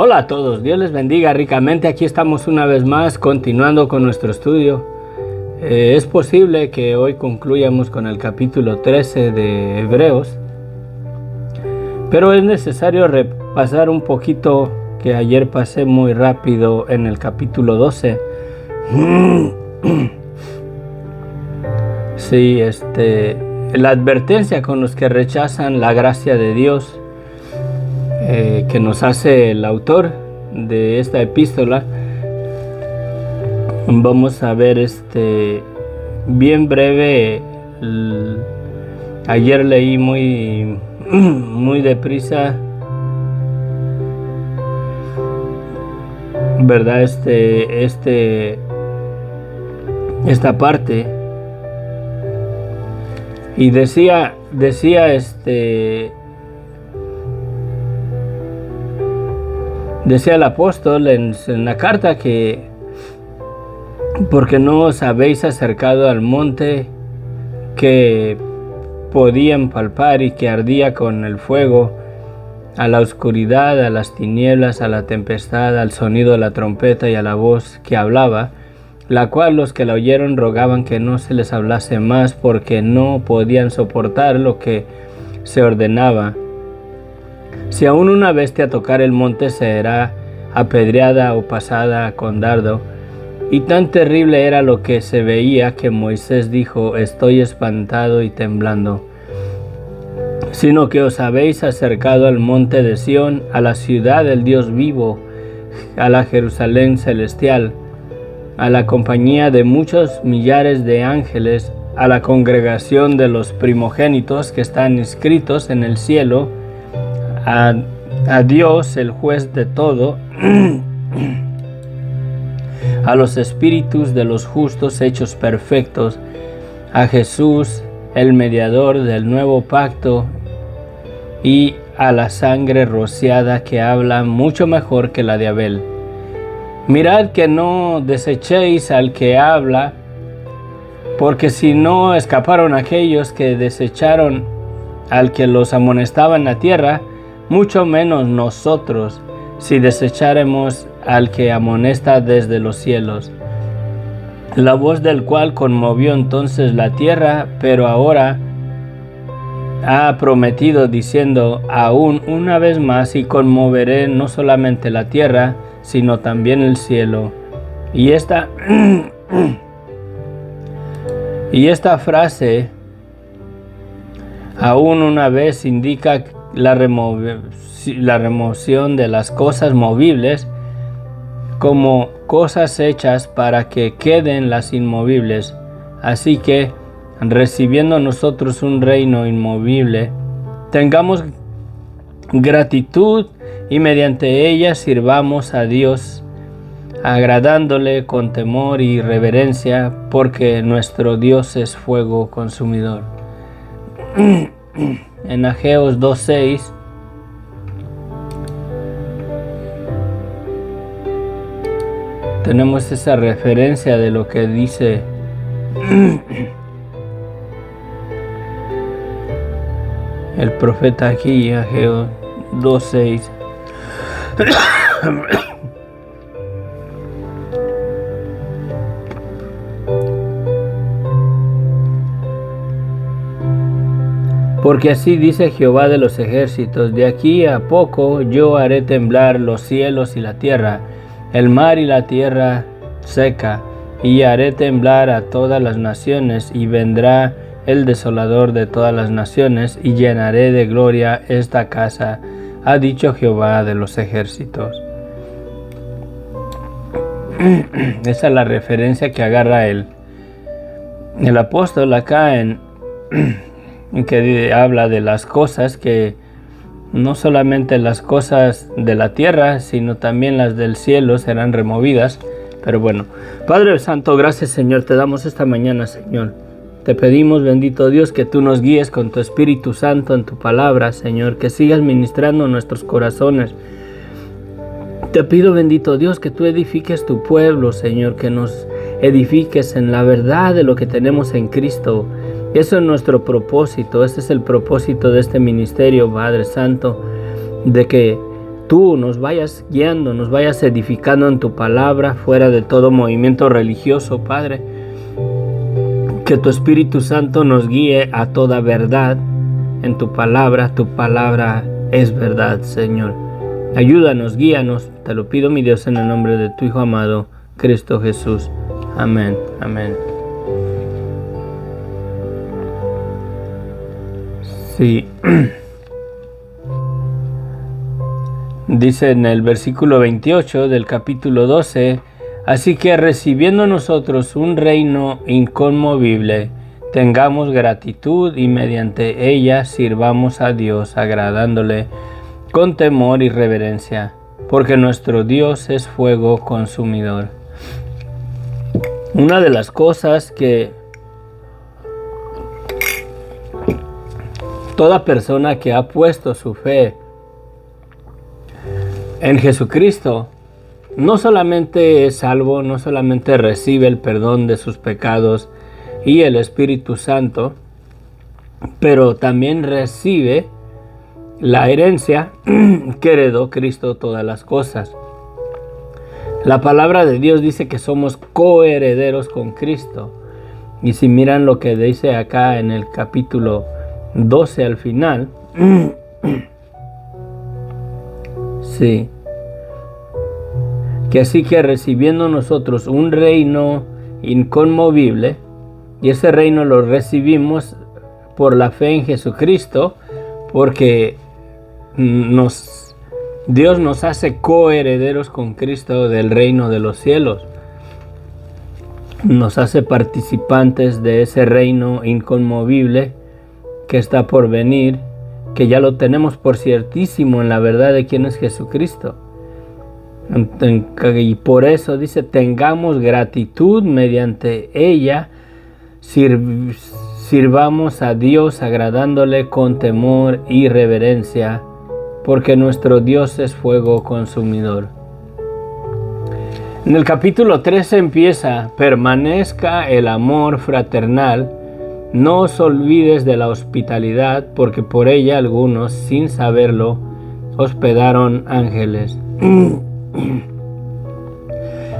Hola a todos, Dios les bendiga ricamente. Aquí estamos una vez más continuando con nuestro estudio. Es posible que hoy concluyamos con el capítulo 13 de Hebreos, pero es necesario repasar un poquito que ayer pasé muy rápido en el capítulo 12. Sí, la advertencia con los que rechazan la gracia de Dios que nos hace el autor de esta epístola. Vamos a ver bien breve. Ayer leí muy deprisa, ¿verdad? Esta parte, y decía el apóstol en la carta que porque no os habéis acercado al monte que podían palpar y que ardía con el fuego, a la oscuridad, a las tinieblas, a la tempestad, al sonido de la trompeta y a la voz que hablaba, la cual los que la oyeron rogaban que no se les hablase más, porque no podían soportar lo que se ordenaba. Si aún una bestia tocar el monte, será apedreada o pasada con dardo. Y tan terrible era lo que se veía que Moisés dijo: estoy espantado y temblando. Sino que os habéis acercado al monte de Sión, a la ciudad del Dios vivo, a la Jerusalén celestial, a la compañía de muchos millares de ángeles, a la congregación de los primogénitos que están inscritos en el cielo, a Dios, el juez de todo, a los espíritus de los justos hechos perfectos, a Jesús, el mediador del nuevo pacto, y a la sangre rociada que habla mucho mejor que la de Abel. Mirad que no desechéis al que habla, porque si no escaparon aquellos que desecharon al que los amonestaba en la tierra, mucho menos nosotros, si desecharemos al que amonesta desde los cielos. La voz del cual conmovió entonces la tierra, pero ahora ha prometido diciendo: aún una vez más, y conmoveré no solamente la tierra, sino también el cielo. Y esta frase, aún una vez, indica la remoción de las cosas movibles como cosas hechas para que queden las inmovibles. Así que, recibiendo nosotros un reino inmovible, tengamos gratitud y mediante ella sirvamos a Dios, agradándole con temor y reverencia, porque nuestro Dios es fuego consumidor. En Ageos 2:6 tenemos esa referencia de lo que dice el profeta aquí, Ageos 2:6. Porque así dice Jehová de los ejércitos: de aquí a poco yo haré temblar los cielos y la tierra, el mar y la tierra seca, y haré temblar a todas las naciones, y vendrá el desolador de todas las naciones, y llenaré de gloria esta casa, ha dicho Jehová de los ejércitos. Esa es la referencia que agarra el apóstol acá en que habla de las cosas, que no solamente las cosas de la tierra, sino también las del cielo serán removidas. Pero bueno, Padre Santo, gracias, Señor, te damos esta mañana, Señor. Te pedimos, bendito Dios, que tú nos guíes con tu Espíritu Santo en tu palabra, Señor, que sigas ministrando nuestros corazones. Te pido, bendito Dios, que tú edifiques tu pueblo, Señor, que nos edifiques en la verdad de lo que tenemos en Cristo. Eso es nuestro propósito, ese es el propósito de este ministerio, Padre Santo, de que tú nos vayas guiando, nos vayas edificando en tu palabra, fuera de todo movimiento religioso, Padre. Que tu Espíritu Santo nos guíe a toda verdad en tu palabra es verdad, Señor. Ayúdanos, guíanos, te lo pido, mi Dios, en el nombre de tu Hijo amado, Cristo Jesús. Amén, amén. Sí. Dice en el versículo 28 del capítulo 12, así que recibiendo nosotros un reino inconmovible, tengamos gratitud y mediante ella sirvamos a Dios, agradándole con temor y reverencia, porque nuestro Dios es fuego consumidor. Una de las cosas que toda persona que ha puesto su fe en Jesucristo no solamente es salvo, no solamente recibe el perdón de sus pecados y el Espíritu Santo, pero también recibe la herencia que heredó Cristo todas las cosas. La palabra de Dios dice que somos coherederos con Cristo. Y si miran lo que dice acá en el capítulo 12 al final, sí, que así que recibiendo nosotros un reino inconmovible, y ese reino lo recibimos por la fe en Jesucristo, porque Dios nos hace coherederos con Cristo del reino de los cielos. Nos hace participantes de ese reino inconmovible que está por venir, que ya lo tenemos por ciertísimo en la verdad de quién es Jesucristo. Y por eso dice, tengamos gratitud, mediante ella sirvamos a Dios agradándole con temor y reverencia, porque nuestro Dios es fuego consumidor. En el capítulo 13 empieza, permanezca el amor fraternal, no os olvides de la hospitalidad, porque por ella algunos, sin saberlo, hospedaron ángeles.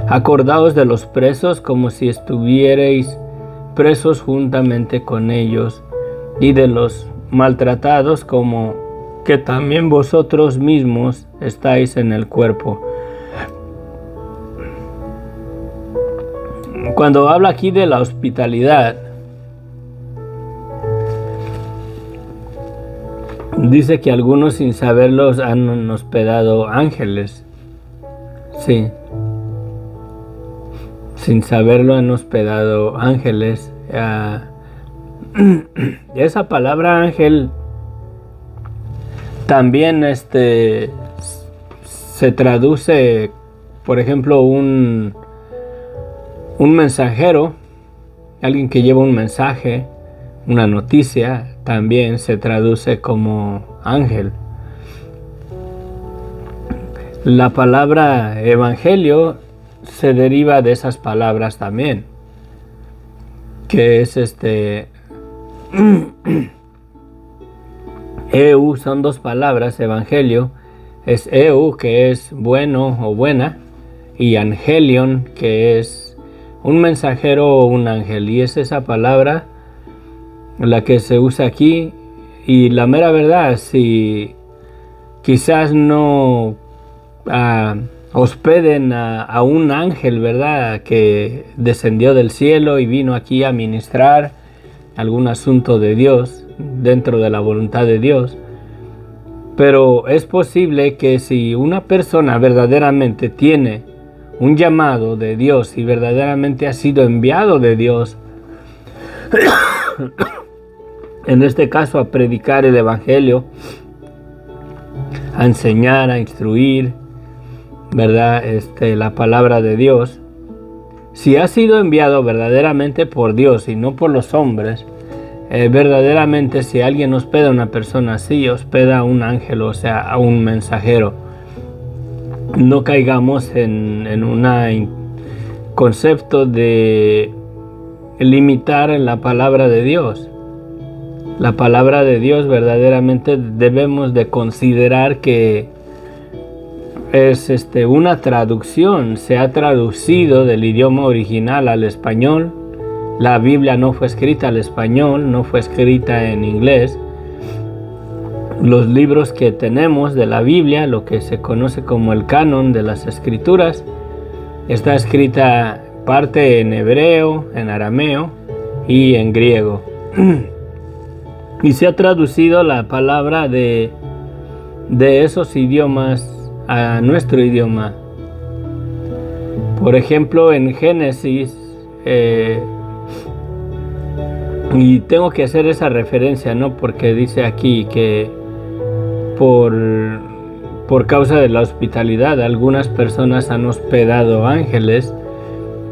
Acordaos de los presos como si estuvierais presos juntamente con ellos, y de los maltratados como que también vosotros mismos estáis en el cuerpo. Cuando habla aquí de la hospitalidad, dice que algunos sin saberlo han hospedado ángeles. Sí. Sin saberlo han hospedado ángeles. Esa palabra ángel también se traduce, por ejemplo, un mensajero, alguien que lleva un mensaje, una noticia, también se traduce como ángel. La palabra evangelio se deriva de esas palabras también, que es eu, son dos palabras. Evangelio es eu, que es bueno o buena, y angelion, que es un mensajero o un ángel, y es esa palabra la que se usa aquí. Y la mera verdad, si quizás no hospeden a un ángel, ¿verdad?, que descendió del cielo y vino aquí a ministrar algún asunto de Dios, dentro de la voluntad de Dios. Pero es posible que si una persona verdaderamente tiene un llamado de Dios y verdaderamente ha sido enviado de Dios, en este caso a predicar el evangelio, a enseñar, a instruir, ¿verdad?, la palabra de Dios, si ha sido enviado verdaderamente por Dios y no por los hombres, verdaderamente si alguien hospeda a una persona así, hospeda a un ángel, o sea, a un mensajero. No caigamos en un concepto de limitar la palabra de Dios. La palabra de Dios verdaderamente debemos de considerar que es una traducción, se ha traducido del idioma original al español. La Biblia no fue escrita al español, no fue escrita en inglés. Los libros que tenemos de la Biblia, lo que se conoce como el canon de las Escrituras, está escrita parte en hebreo, en arameo y en griego. Y se ha traducido la palabra de esos idiomas a nuestro idioma. Por ejemplo, en Génesis, y tengo que hacer esa referencia, ¿no? Porque dice aquí que por causa de la hospitalidad, algunas personas han hospedado ángeles,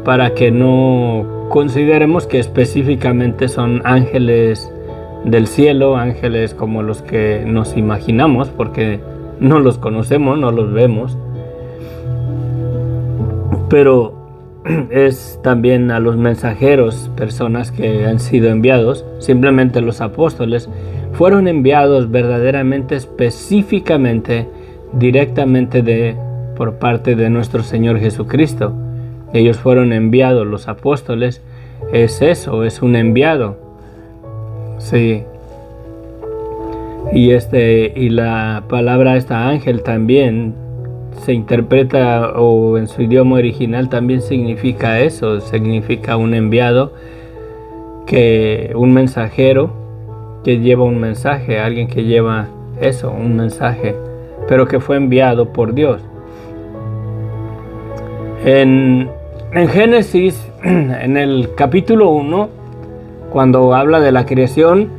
para que no consideremos que específicamente son ángeles del cielo, ángeles como los que nos imaginamos, porque no los conocemos, no los vemos. Pero es también a los mensajeros, personas que han sido enviados. Simplemente los apóstoles fueron enviados verdaderamente, específicamente, directamente por parte de nuestro Señor Jesucristo. Ellos fueron enviados, los apóstoles. Es eso, es un enviado. Sí. Y la palabra ángel también se interpreta, o en su idioma original también significa eso, significa un enviado, un mensajero que lleva un mensaje, alguien que lleva eso, un mensaje, pero que fue enviado por Dios. En Génesis, en el capítulo 1, cuando habla de la creación,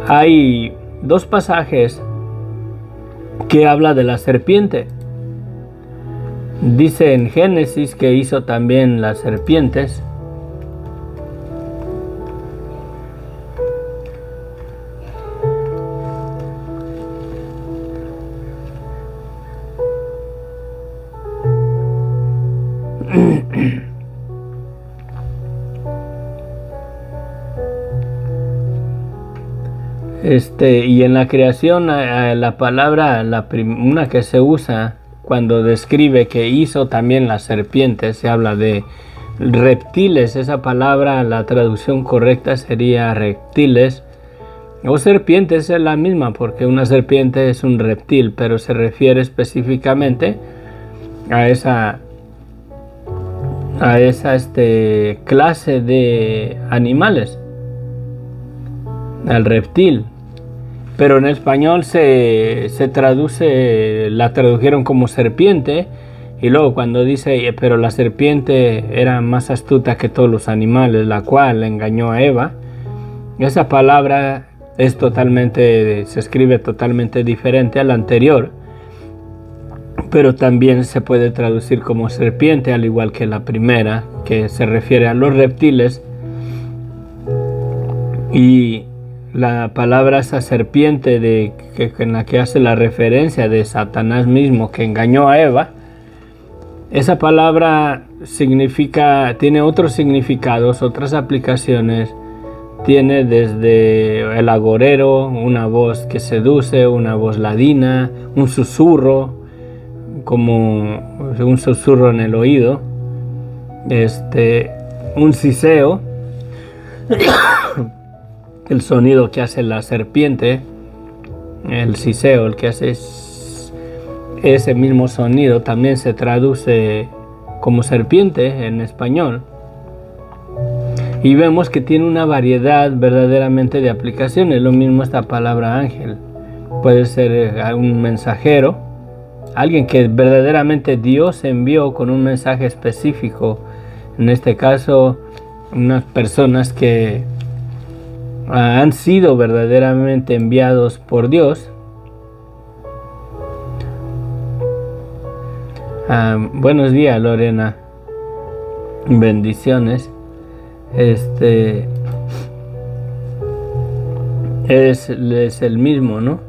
hay dos pasajes que habla de la serpiente. Dice en Génesis que hizo también las serpientes. Y en la creación, la palabra, una que se usa cuando describe que hizo también las serpientes, se habla de reptiles. Esa palabra, la traducción correcta sería reptiles, o serpientes es la misma, porque una serpiente es un reptil, pero se refiere específicamente a esa clase de animales, al reptil. Pero en español se traduce, la tradujeron como serpiente, y luego cuando dice, pero la serpiente era más astuta que todos los animales, la cual engañó a Eva, esa palabra se escribe totalmente diferente a la anterior, pero también se puede traducir como serpiente, al igual que la primera, que se refiere a los reptiles. Y la palabra esa serpiente en la que hace la referencia de Satanás mismo, que engañó a Eva, esa palabra tiene otros significados, otras aplicaciones. Tiene desde el agorero, una voz que seduce, una voz ladina, un susurro, como un susurro en el oído, un siseo, el sonido que hace la serpiente, el siseo, el que hace ese mismo sonido, también se traduce como serpiente en español. Y vemos que tiene una variedad verdaderamente de aplicaciones. Lo mismo esta palabra ángel. Puede ser un mensajero, alguien que verdaderamente Dios envió con un mensaje específico. En este caso, unas personas que han sido verdaderamente enviados por Dios. Buenos días, Lorena. Bendiciones. Es el mismo, ¿no?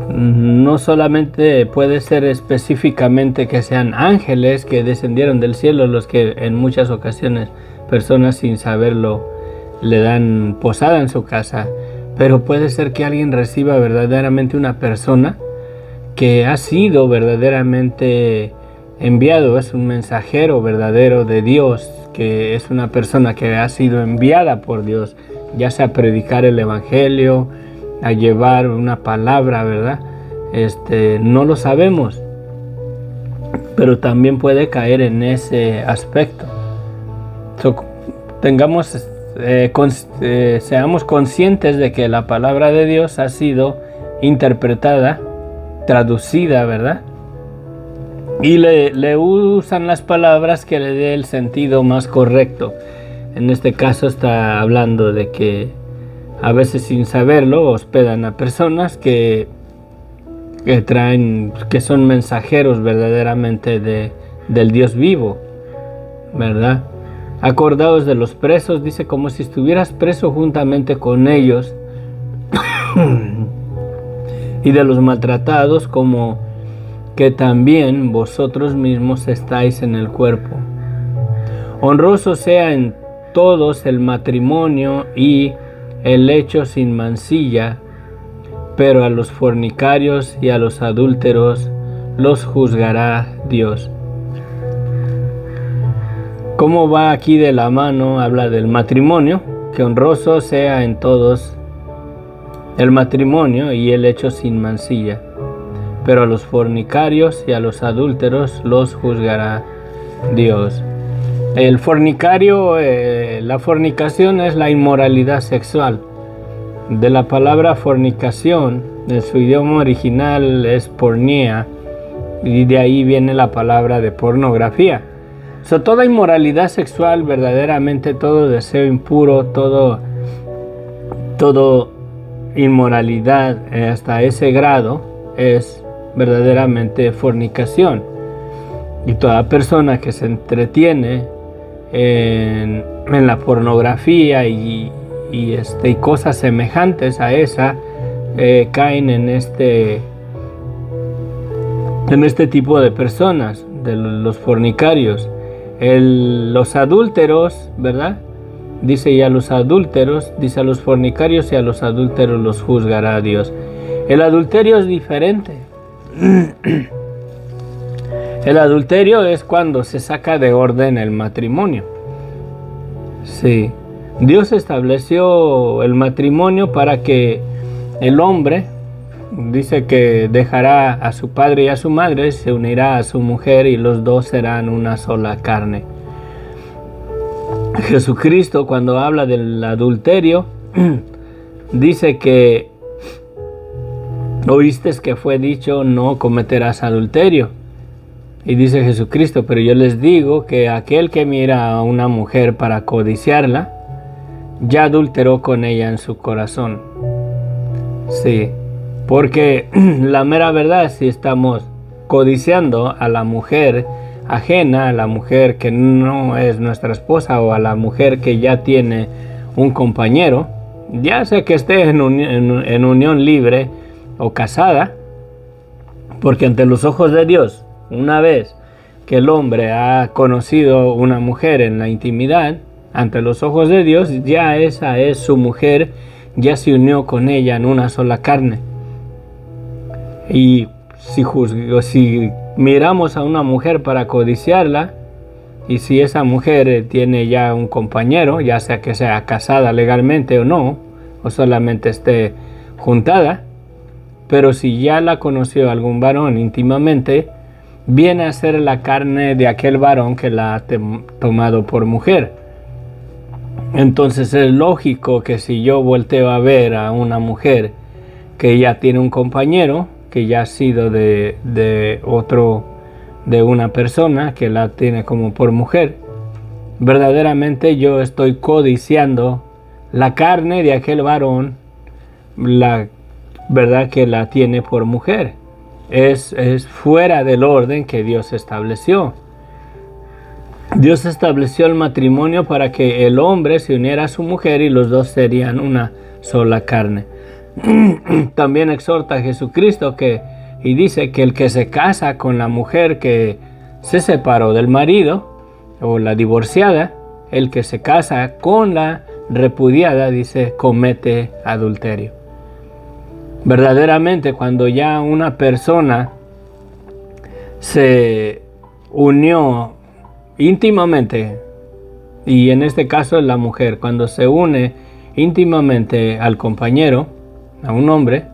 No solamente puede ser específicamente que sean ángeles que descendieron del cielo, los que en muchas ocasiones personas sin saberlo le dan posada en su casa, Pero puede ser que alguien reciba verdaderamente una persona que ha sido verdaderamente enviado, es un mensajero verdadero de Dios, que es una persona que ha sido enviada por Dios, ya sea a predicar el evangelio, a llevar una palabra, ¿verdad? No lo sabemos, pero también puede caer en ese aspecto. Seamos conscientes de que la palabra de Dios ha sido interpretada, traducida, ¿verdad? Y le usan las palabras que le dé el sentido más correcto. En este caso está hablando de que a veces sin saberlo hospedan a personas que son mensajeros verdaderamente del Dios vivo, ¿verdad? Acordaos de los presos, dice, como si estuvieras preso juntamente con ellos, y de los maltratados, como que también vosotros mismos estáis en el cuerpo. Honroso sea en todos el matrimonio y el lecho sin mancilla, pero a los fornicarios y a los adúlteros los juzgará Dios. ¿Cómo va aquí de la mano? Habla del matrimonio, que honroso sea en todos el matrimonio y el hecho sin mancilla, pero a los fornicarios y a los adúlteros los juzgará Dios. El fornicario, la fornicación es la inmoralidad sexual. De la palabra fornicación, en su idioma original es pornea, y de ahí viene la palabra de pornografía. Toda inmoralidad sexual, verdaderamente todo deseo impuro, todo inmoralidad hasta ese grado es verdaderamente fornicación. Y toda persona que se entretiene en la pornografía y cosas semejantes a esa caen en este tipo de personas, de los fornicarios. Los adúlteros, ¿verdad? Dice, y a los adúlteros, dice, a los fornicarios y a los adúlteros los juzgará Dios. El adulterio es diferente. El adulterio es cuando se saca de orden el matrimonio. Sí. Dios estableció el matrimonio para que el hombre, dice que dejará a su padre y a su madre, se unirá a su mujer y los dos serán una sola carne. Jesucristo, cuando habla del adulterio, dice que oíste que fue dicho, no cometerás adulterio. Y dice Jesucristo, pero yo les digo que aquel que mira a una mujer para codiciarla, ya adulteró con ella en su corazón. Sí, porque la mera verdad, si estamos codiciando a la mujer ajena, a la mujer que no es nuestra esposa o a la mujer que ya tiene un compañero, ya sea que esté en unión libre o casada, porque ante los ojos de Dios, una vez que el hombre ha conocido una mujer en la intimidad, ante los ojos de Dios, ya esa es su mujer, ya se unió con ella en una sola carne. Y si miramos a una mujer para codiciarla, y si esa mujer tiene ya un compañero, ya sea que sea casada legalmente o no, o solamente esté juntada, pero si ya la conoció algún varón íntimamente, viene a ser la carne de aquel varón que la ha tomado por mujer. Entonces es lógico que si yo volteo a ver a una mujer que ya tiene un compañero, que ya ha sido de una persona que la tiene como por mujer, verdaderamente yo estoy codiciando la carne de aquel varón, la verdad que la tiene por mujer. Es fuera del orden que Dios estableció. Dios estableció el matrimonio para que el hombre se uniera a su mujer y los dos serían una sola carne. También exhorta a Jesucristo y dice que el que se casa con la mujer que se separó del marido o la divorciada, el que se casa con la repudiada, dice, comete adulterio. Verdaderamente, cuando ya una persona se unió íntimamente, y en este caso es la mujer, cuando se une íntimamente al compañero, a un hombre,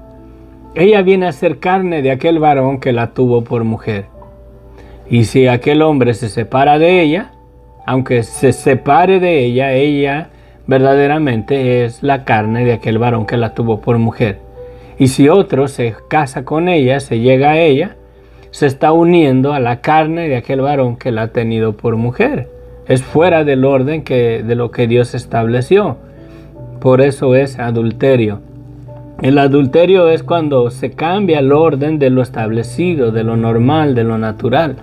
ella viene a ser carne de aquel varón que la tuvo por mujer. Y si aquel hombre se separa de ella, aunque se separe de ella, ella verdaderamente es la carne de aquel varón que la tuvo por mujer. Y si otro se casa con ella, se llega a ella, se está uniendo a la carne de aquel varón que la ha tenido por mujer. Es fuera del orden de lo que Dios estableció. Por eso es adulterio. El adulterio es cuando se cambia el orden de lo establecido, de lo normal, de lo natural.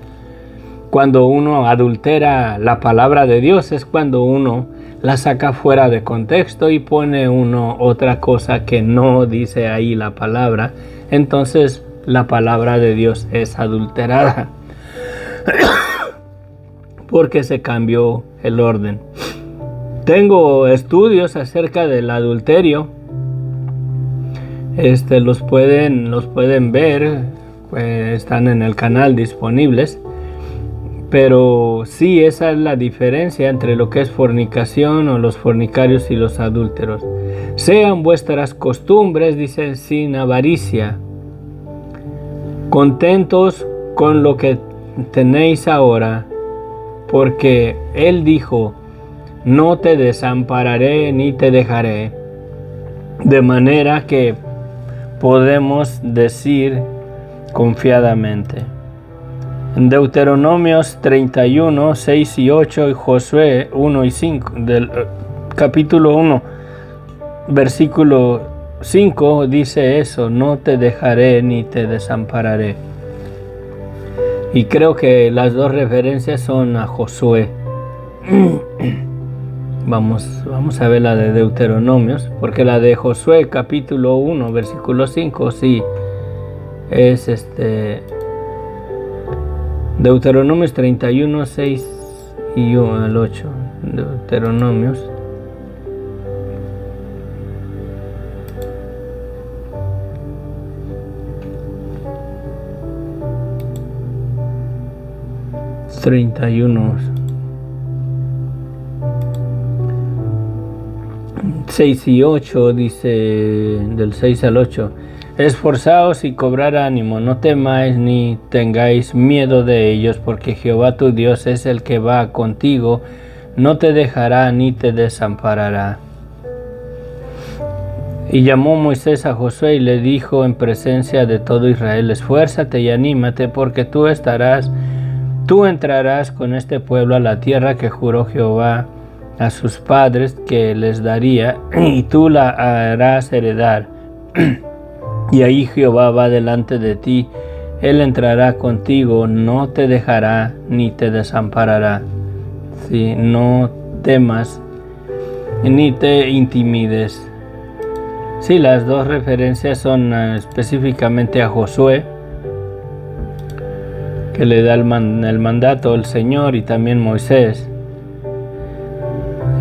Cuando uno adultera la palabra de Dios es cuando uno la saca fuera de contexto y pone uno otra cosa que no dice ahí la palabra. Entonces la palabra de Dios es adulterada porque se cambió el orden. Tengo estudios acerca del adulterio. Los pueden ver, están en el canal disponibles. Pero sí, esa es la diferencia entre lo que es fornicación o los fornicarios y los adúlteros. Sean vuestras costumbres, dice, sin avaricia, contentos con lo que tenéis ahora, porque Él dijo, no te desampararé ni te dejaré. De manera que podemos decir confiadamente. En Deuteronomios 31, 6 y 8 y Josué 1 y 5, del capítulo 1, versículo 5 dice eso, no te dejaré ni te desampararé. Y creo que las dos referencias son a Josué. Vamos a ver la de Deuteronomios, porque la de Josué capítulo 1, versículo 5, sí, es Deuteronomios 31, 6 y 1 al 8. Deuteronomios. Seis y 8 dice, del 6 al 8. Esforzaos y cobrad ánimo, no temáis ni tengáis miedo de ellos, porque Jehová tu Dios es el que va contigo, no te dejará ni te desamparará. Y llamó Moisés a Josué y le dijo en presencia de todo Israel, esfuérzate y anímate, porque tú entrarás con este pueblo a la tierra que juró Jehová a sus padres que les daría, y tú la harás heredar. Y ahí Jehová va delante de ti, Él entrará contigo, no te dejará ni te desamparará. Sí, no temas ni te intimides. Sí, las dos referencias son específicamente a Josué, que le da el mandato al Señor, y también Moisés.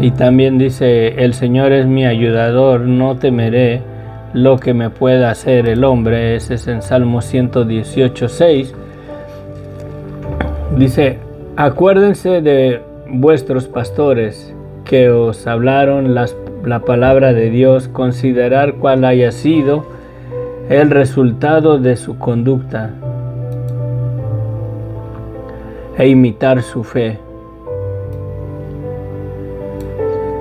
Y también dice, el Señor es mi ayudador, no temeré lo que me pueda hacer el hombre. Ese es en Salmo 118, 6. Dice, acuérdense de vuestros pastores que os hablaron la palabra de Dios, considerar cuál haya sido el resultado de su conducta e imitar su fe.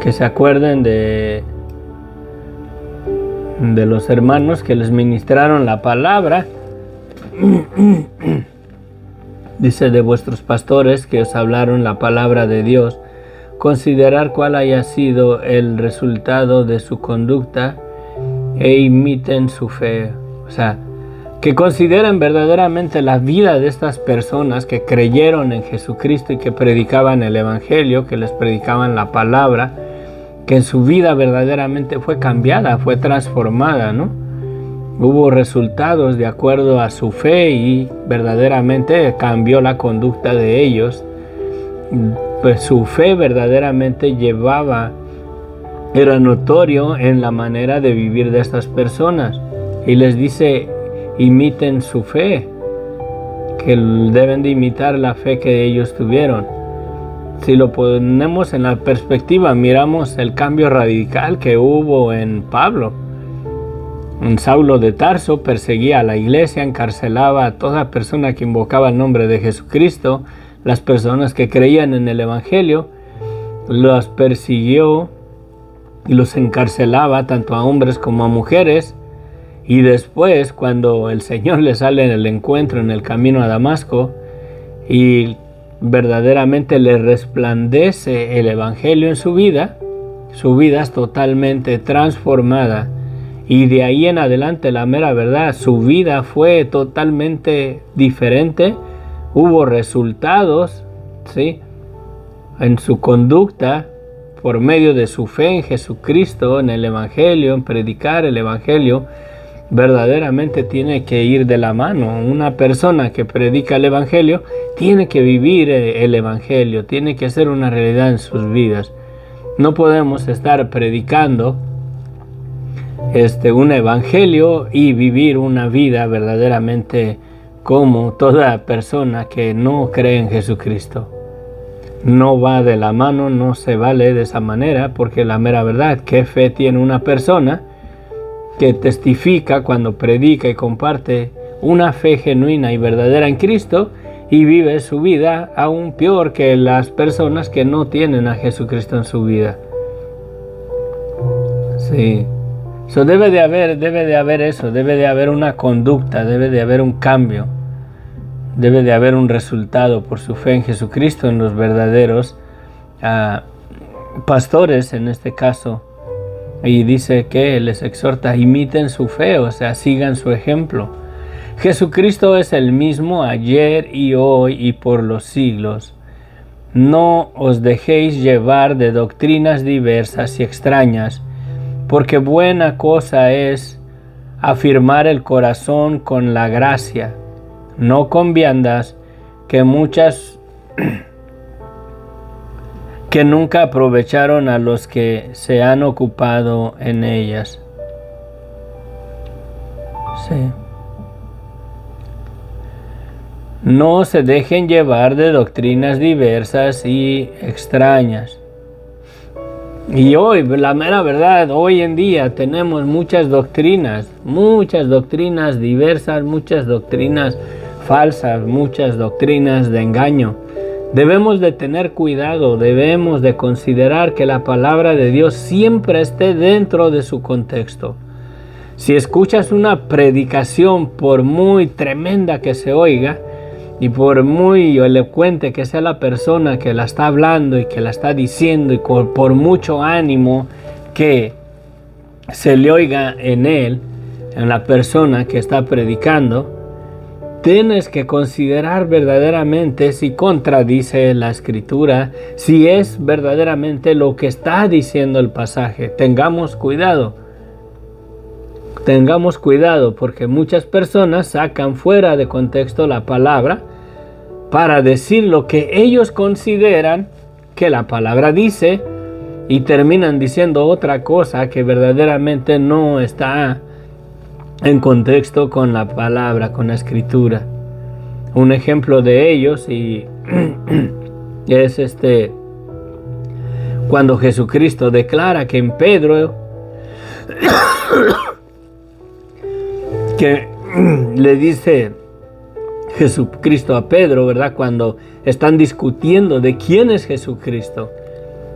Que se acuerden de los hermanos que les ministraron la palabra. Dice, de vuestros pastores que os hablaron la palabra de Dios, considerar cuál haya sido el resultado de su conducta e imiten su fe. O sea, que consideren verdaderamente la vida de estas personas que creyeron en Jesucristo y que predicaban el Evangelio, que les predicaban la palabra, que su vida verdaderamente fue cambiada, fue transformada, ¿no? Hubo resultados de acuerdo a su fe y verdaderamente cambió la conducta de ellos. Pues su fe verdaderamente llevaba era notorio en la manera de vivir de estas personas. Y les dice, imiten su fe, que deben de imitar la fe que ellos tuvieron. Si lo ponemos en la perspectiva, miramos el cambio radical que hubo en Pablo. En Saulo de Tarso perseguía a la iglesia, encarcelaba a toda persona que invocaba el nombre de Jesucristo. Las personas que creían en el Evangelio, los persiguió y los encarcelaba tanto a hombres como a mujeres. Y después, cuando el Señor le sale en el encuentro en el camino a Damasco y verdaderamente le resplandece el Evangelio en su vida es totalmente transformada. Y de ahí en adelante, la mera verdad, su vida fue totalmente diferente. Hubo resultados, ¿sí?, en su conducta por medio de su fe en Jesucristo, en el Evangelio, en predicar el Evangelio. Verdaderamente tiene que ir de la mano. Una persona que predica el Evangelio tiene que vivir el Evangelio, tiene que ser una realidad en sus vidas. No podemos estar predicando un Evangelio y vivir una vida verdaderamente como toda persona que no cree en Jesucristo. No va de la mano, no se vale de esa manera, porque la mera verdad, ¿qué fe tiene una persona que testifica cuando predica y comparte una fe genuina y verdadera en Cristo y vive su vida aún peor que las personas que no tienen a Jesucristo en su vida? Sí. Debe de haber eso, debe de haber una conducta, debe de haber un cambio, debe de haber un resultado por su fe en Jesucristo en los verdaderos pastores en este caso. Y dice que les exhorta, imiten su fe, o sea, sigan su ejemplo. Jesucristo es el mismo ayer y hoy y por los siglos. No os dejéis llevar de doctrinas diversas y extrañas, porque buena cosa es afirmar el corazón con la gracia, no con viandas, que muchas que nunca aprovecharon a los que se han ocupado en ellas. Sí. No se dejen llevar de doctrinas diversas y extrañas. Y hoy, la mera verdad, hoy en día tenemos muchas doctrinas diversas, muchas doctrinas falsas, muchas doctrinas de engaño. Debemos de tener cuidado, debemos de considerar que la palabra de Dios siempre esté dentro de su contexto. Si escuchas una predicación, por muy tremenda que se oiga y por muy elocuente que sea la persona que la está hablando y que la está diciendo, y por mucho ánimo que se le oiga en él, en la persona que está predicando, tienes que considerar verdaderamente si contradice la Escritura, si es verdaderamente lo que está diciendo el pasaje. Tengamos cuidado porque muchas personas sacan fuera de contexto la palabra para decir lo que ellos consideran que la palabra dice y terminan diciendo otra cosa que verdaderamente no está en contexto con la palabra, con la Escritura. Un ejemplo de ellos y es cuando Jesucristo declara que en Pedro que le dice Jesucristo a Pedro, ¿verdad? Cuando están discutiendo de quién es Jesucristo.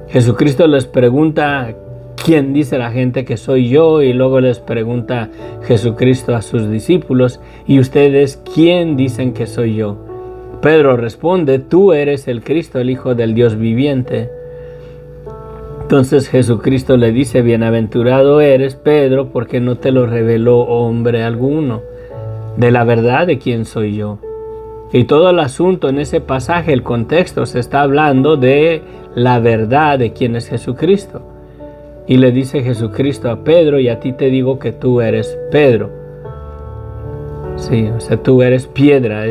Jesucristo les pregunta, ¿quién dice la gente que soy yo? Y luego les pregunta Jesucristo a sus discípulos, ¿y ustedes quién dicen que soy yo? Pedro responde, tú eres el Cristo, el Hijo del Dios viviente. Entonces Jesucristo le dice, bienaventurado eres, Pedro, porque no te lo reveló hombre alguno, de la verdad de quién soy yo. Y todo el asunto en ese pasaje, el contexto, se está hablando de la verdad de quién es Jesucristo. Y le dice Jesucristo a Pedro, y a ti te digo que tú eres Pedro. Sí, o sea, tú eres piedra.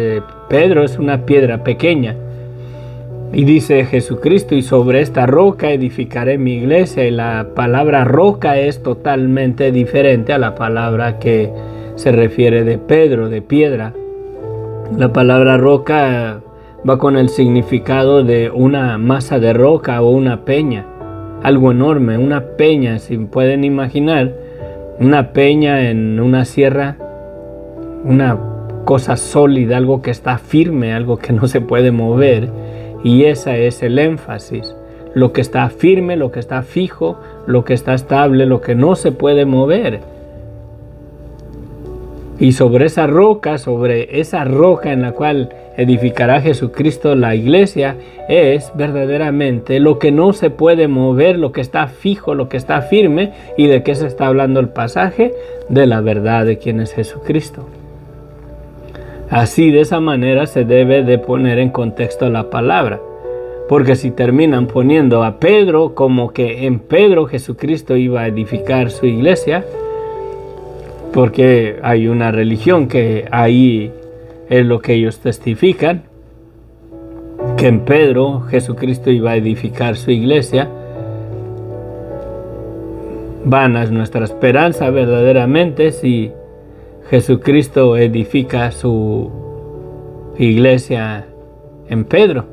Pedro es una piedra pequeña. Y dice Jesucristo, y sobre esta roca edificaré mi iglesia. Y la palabra roca es totalmente diferente a la palabra que se refiere de Pedro, de piedra. La palabra roca va con el significado de una masa de roca o una peña, algo enorme, una peña. Si pueden imaginar una peña en una sierra, una cosa sólida, algo que está firme, algo que no se puede mover. Y ese es el énfasis, lo que está firme, lo que está fijo, lo que está estable, lo que no se puede mover. Y sobre esa roca en la cual edificará Jesucristo la iglesia, es verdaderamente lo que no se puede mover, lo que está fijo, lo que está firme. ¿Y de qué se está hablando el pasaje? De la verdad de quién es Jesucristo. Así, de esa manera se debe de poner en contexto la palabra. Porque si terminan poniendo a Pedro como que en Pedro Jesucristo iba a edificar su iglesia, porque hay una religión que ahí es lo que ellos testifican, que en Pedro Jesucristo iba a edificar su iglesia. Vana es nuestra esperanza verdaderamente si Jesucristo edifica su iglesia en Pedro,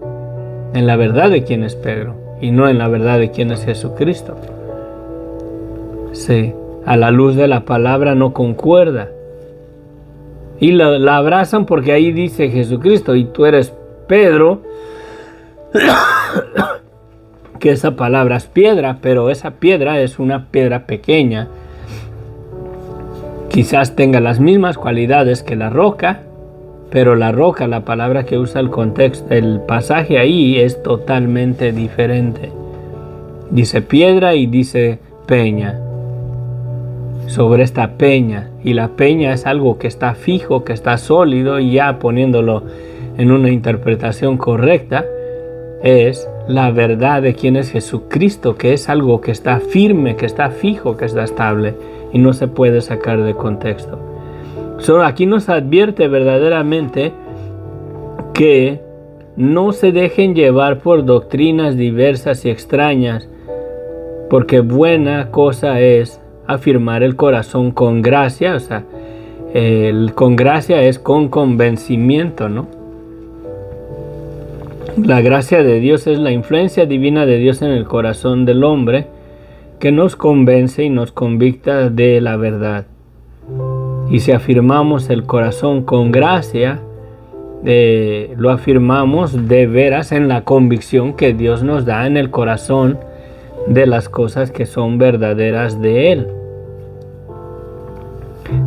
en la verdad de quién es Pedro y no en la verdad de quién es Jesucristo. Sí, a la luz de la palabra no concuerda. Y la abrazan porque ahí dice Jesucristo, y tú eres Pedro, que esa palabra es piedra, pero esa piedra es una piedra pequeña. Quizás tenga las mismas cualidades que la roca, pero la roca, la palabra que usa el contexto, el pasaje ahí es totalmente diferente. Dice piedra y dice peña. Sobre esta peña, y la peña es algo que está fijo, que está sólido, y ya poniéndolo en una interpretación correcta, es la verdad de quién es Jesucristo, que es algo que está firme, que está fijo, que está estable y no se puede sacar de contexto. Aquí nos advierte verdaderamente que no se dejen llevar por doctrinas diversas y extrañas, porque buena cosa es afirmar el corazón con gracia. O sea, con gracia es con convencimiento, ¿no? La gracia de Dios es la influencia divina de Dios en el corazón del hombre, que nos convence y nos convicta de la verdad. Y si afirmamos el corazón con gracia, lo afirmamos de veras en la convicción que Dios nos da en el corazón de las cosas que son verdaderas de Él.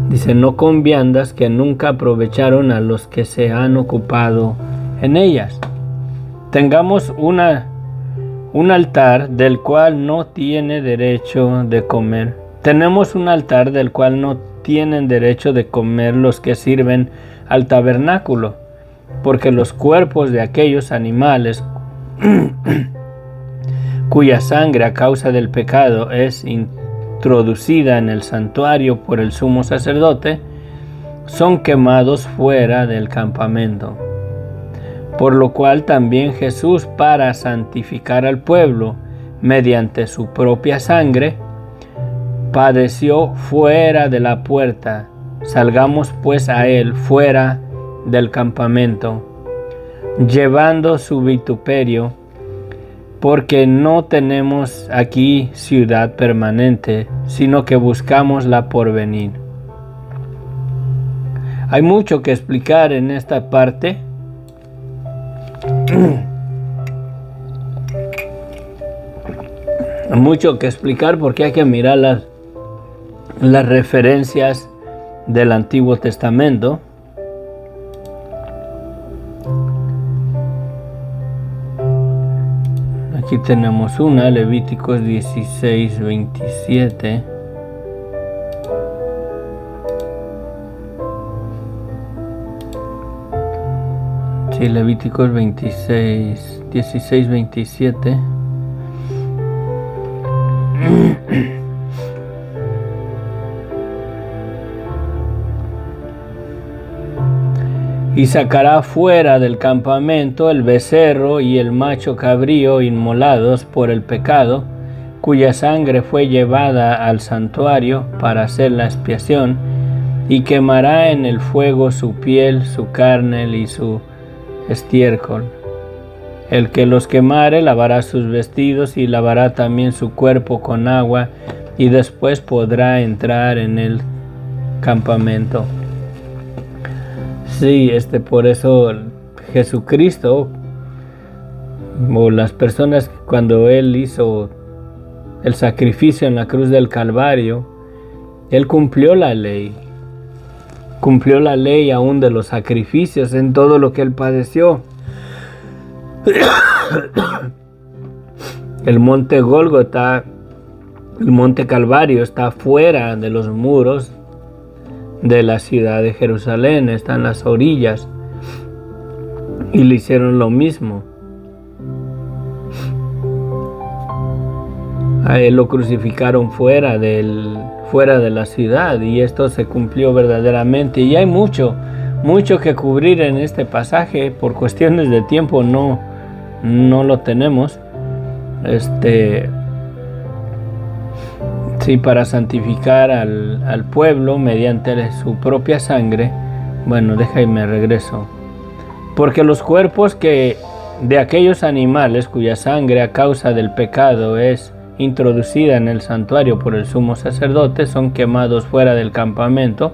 Dice, no con viandas que nunca aprovecharon a los que se han ocupado en ellas. Tengamos un altar del cual no tiene derecho de comer. Tenemos un altar del cual no tienen derecho de comer los que sirven al tabernáculo, porque los cuerpos de aquellos animales cuya sangre a causa del pecado es introducida en el santuario por el sumo sacerdote, son quemados fuera del campamento. Por lo cual también Jesús, para santificar al pueblo mediante su propia sangre, padeció fuera de la puerta. Salgamos pues a él fuera del campamento, llevando su vituperio, porque no tenemos aquí ciudad permanente, sino que buscamos la porvenir. Hay mucho que explicar en esta parte. Mucho que explicar porque hay que mirar las referencias del Antiguo Testamento. Aquí tenemos una, Levíticos 16:27. Sí, Levíticos 16:27. Y sacará fuera del campamento el becerro y el macho cabrío inmolados por el pecado, cuya sangre fue llevada al santuario para hacer la expiación, y quemará en el fuego su piel, su carne y su estiércol. El que los quemare lavará sus vestidos y lavará también su cuerpo con agua, y después podrá entrar en el campamento. Sí, por eso Jesucristo, o las personas, cuando Él hizo el sacrificio en la cruz del Calvario, Él cumplió la ley aún de los sacrificios en todo lo que Él padeció. El monte Gólgota, el monte Calvario, está fuera de los muros de la ciudad de Jerusalén, está en las orillas, y le hicieron lo mismo. A Él lo crucificaron fuera de la ciudad, y esto se cumplió verdaderamente. Y hay mucho que cubrir en este pasaje. Por cuestiones de tiempo no lo tenemos. Sí, para santificar al pueblo mediante su propia sangre. Bueno, déjame regreso. Porque los cuerpos de aquellos animales cuya sangre a causa del pecado es introducida en el santuario por el sumo sacerdote son quemados fuera del campamento,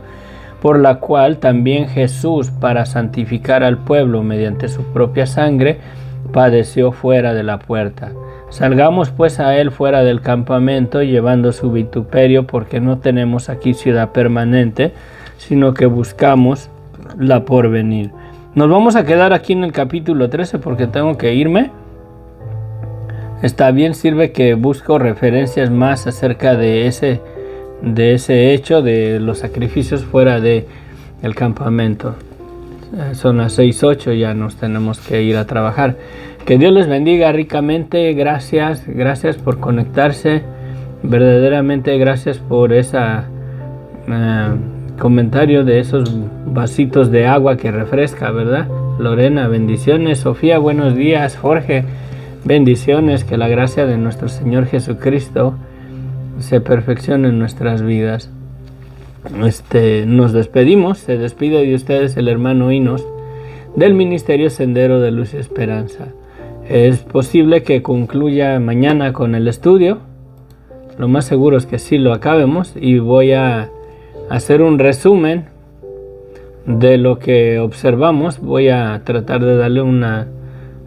por la cual también Jesús, para santificar al pueblo mediante su propia sangre, padeció fuera de la puerta. Salgamos pues a Él fuera del campamento, llevando su vituperio, porque no tenemos aquí ciudad permanente, sino que buscamos la porvenir. Nos vamos a quedar aquí en el capítulo 13 porque tengo que irme. Está bien, sirve que busco referencias más acerca de ese hecho de los sacrificios fuera del campamento. Son las 6:08, ya nos tenemos que ir a trabajar. Que Dios les bendiga ricamente. Gracias por conectarse. Verdaderamente gracias por ese comentario de esos vasitos de agua que refresca, ¿verdad? Lorena, bendiciones. Sofía, buenos días. Jorge, bendiciones. Que la gracia de nuestro Señor Jesucristo se perfeccione en nuestras vidas. Nos despedimos. Se despide de ustedes el hermano Inos del Ministerio Sendero de Luz y Esperanza. Es posible que concluya mañana con el estudio. Lo más seguro es que sí lo acabemos, y voy a hacer un resumen de lo que observamos. Voy a tratar de darle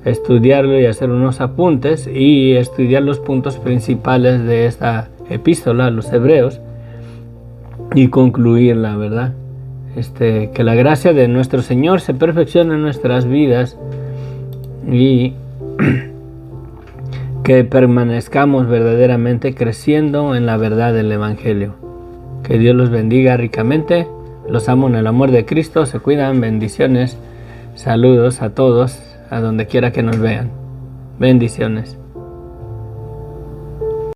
estudiarlo y hacer unos apuntes y estudiar los puntos principales de esta epístola a los Hebreos y concluirla, ¿verdad? Que la gracia de nuestro Señor se perfeccione en nuestras vidas y que permanezcamos verdaderamente creciendo en la verdad del Evangelio. Que Dios los bendiga ricamente. Los amo en el amor de Cristo. Se cuidan. Bendiciones. Saludos a todos, a donde quiera que nos vean. Bendiciones.